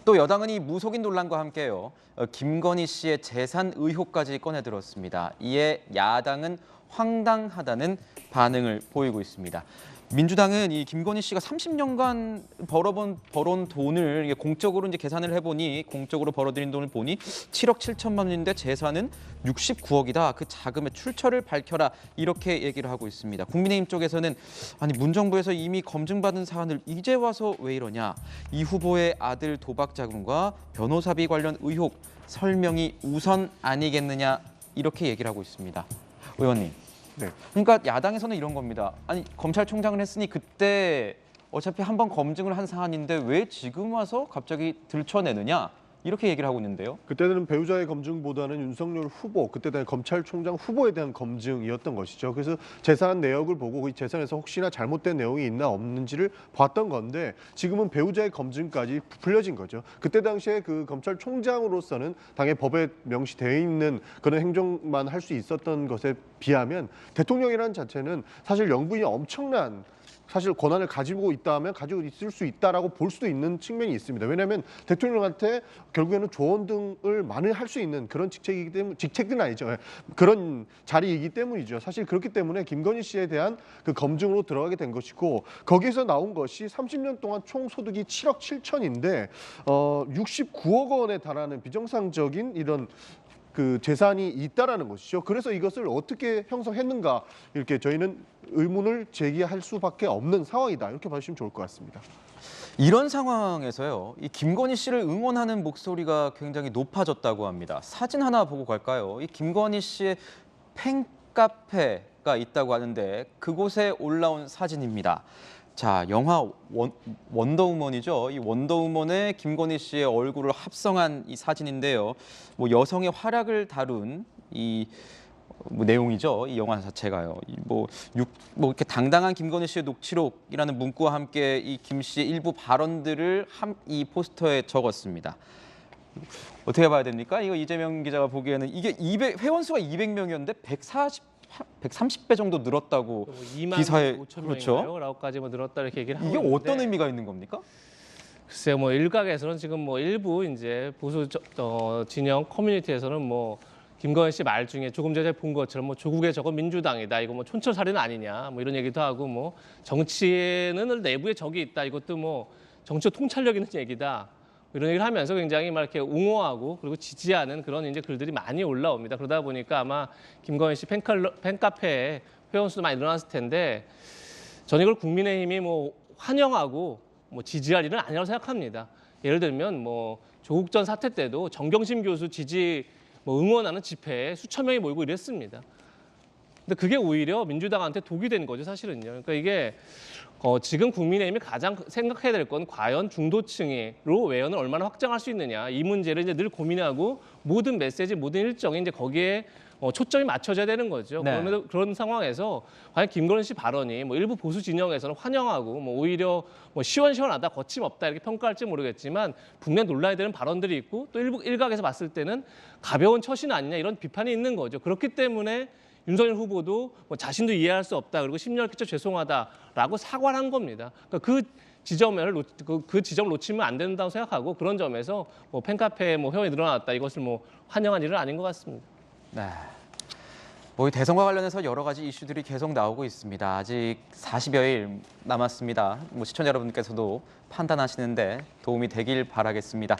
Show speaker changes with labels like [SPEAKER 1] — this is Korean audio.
[SPEAKER 1] 또 여당은 이 무속인 논란과 함께요. 김건희 씨의 재산 의혹까지 꺼내들었습니다. 이에 야당은 황당하다는 반응을 보이고 있습니다. 민주당은 이 김건희 씨가 30년간 벌어온 돈을 공적으로 이제 계산을 해보니 공적으로 벌어들인 돈을 보니 7억 7천만 원인데 재산은 69억이다. 그 자금의 출처를 밝혀라 이렇게 얘기를 하고 있습니다. 국민의힘 쪽에서는 아니 문정부에서 이미 검증받은 사안을 이제 와서 왜 이러냐. 이 후보의 아들 도박 자금과 변호사비 관련 의혹 설명이 우선 아니겠느냐 이렇게 얘기를 하고 있습니다. 의원님.
[SPEAKER 2] 네.
[SPEAKER 1] 그러니까 야당에서는 이런 겁니다. 아니 검찰총장을 했으니 그때 어차피 한번 검증을 한 사안인데 왜 지금 와서 갑자기 들춰내느냐 이렇게 얘기를 하고 있는데요.
[SPEAKER 2] 그때는 배우자의 검증보다는 윤석열 후보, 그때 당시 검찰총장 후보에 대한 검증이었던 것이죠. 그래서 재산 내역을 보고 이 재산에서 혹시나 잘못된 내용이 있나 없는지를 봤던 건데 지금은 배우자의 검증까지 부풀려진 거죠. 그때 당시에 그 검찰총장으로서는 당의 법에 명시되어 있는 그런 행정만 할 수 있었던 것에 비하면 대통령이라는 자체는 사실 영분이 엄청난 사실 권한을 가지고 있다면 가지고 있을 수 있다라고 볼 수도 있는 측면이 있습니다. 왜냐하면 대통령한테 결국에는 조언 등을 많이 할 수 있는 그런 직책이기 때문에 직책은 아니죠. 그런 자리이기 때문이죠. 사실 그렇기 때문에 김건희 씨에 대한 그 검증으로 들어가게 된 것이고 거기에서 나온 것이 30년 동안 총 소득이 7억 7천인데 69억 원에 달하는 비정상적인 이런 그 재산이 있다라는 것이죠. 그래서 이것을 어떻게 형성했는가 이렇게 저희는 의문을 제기할 수밖에 없는 상황이다. 이렇게 봐주시면 좋을 것 같습니다.
[SPEAKER 1] 이런 상황에서요. 이 김건희 씨를 응원하는 목소리가 굉장히 높아졌다고 합니다. 사진 하나 보고 갈까요? 이 김건희 씨의 팬카페가 있다고 하는데 그곳에 올라온 사진입니다. 자, 영화 원더우먼이죠. 이 원더우먼에 김건희 씨의 얼굴을 합성한 이 사진인데요. 뭐 여성의 활약을 다룬 이 내용이죠. 이 영화 자체가요. 뭐 이렇게 당당한 김건희 씨의 녹취록이라는 문구와 함께 이 김 씨의 일부 발언들을 이 포스터에 적었습니다. 어떻게 봐야 됩니까? 이거 이재명 기자가 보기에는 이게 회원 수가 200명이었는데 130배 정도 늘었다고 기사에
[SPEAKER 3] 2만 5천
[SPEAKER 1] 그렇죠.
[SPEAKER 3] 명인가요? 라고까지 뭐 늘었다 이렇게 얘기를 하고
[SPEAKER 1] 이게
[SPEAKER 3] 있는데
[SPEAKER 1] 어떤 의미가 있는 겁니까?
[SPEAKER 3] 글쎄요, 뭐 일각에서는 지금 뭐 일부 이제 보수 진영 커뮤니티에서는 뭐 김건희 씨 말 중에 조금 전에 본 것처럼 뭐 조국의 적은 민주당이다, 이거 뭐 촌철살인 아니냐, 뭐 이런 얘기도 하고 뭐 정치에는 내부에 적이 있다, 이것도 뭐 정치 통찰력 있는 얘기다. 이런 얘기를 하면서 굉장히 막 이렇게 옹호하고 그리고 지지하는 그런 이제 글들이 많이 올라옵니다. 그러다 보니까 아마 김건희 씨 팬카페에 회원 수도 많이 늘어났을 텐데 저는 이걸 국민의힘이 뭐 환영하고 뭐 지지할 일은 아니라고 생각합니다. 예를 들면 뭐 조국 전 사태 때도 정경심 교수 지지 뭐 응원하는 집회에 수천 명이 모이고 이랬습니다. 근데 그게 오히려 민주당한테 독이 된 거죠, 사실은요. 그러니까 이게 지금 국민의힘이 가장 생각해야 될 건 과연 중도층으로 외연을 얼마나 확장할 수 있느냐, 이 문제를 이제 늘 고민하고 모든 메시지, 모든 일정이 이제 거기에 초점이 맞춰져야 되는 거죠.
[SPEAKER 1] 네.
[SPEAKER 3] 그런 상황에서 과연 김건희 씨 발언이 뭐 일부 보수 진영에서는 환영하고 뭐 오히려 뭐 시원시원하다, 거침없다 이렇게 평가할지 모르겠지만 분명 논란이 되는 발언들이 있고 또 일각에서 봤을 때는 가벼운 처신 아니냐 이런 비판이 있는 거죠. 그렇기 때문에 윤석열 후보도 뭐 자신도 이해할 수 없다, 그리고 심려를 끼쳐 죄송하다라고 사과를 한 겁니다. 그러니까 그 지점을 놓치면 안 된다고 생각하고 그런 점에서 뭐 팬카페에 뭐 회원이 늘어났다, 이것을 뭐 환영한 일은 아닌 것 같습니다.
[SPEAKER 1] 네. 뭐 대선과 관련해서 여러 가지 이슈들이 계속 나오고 있습니다. 아직 40여일 남았습니다. 뭐 시청자 여러분께서도 판단하시는데 도움이 되길 바라겠습니다.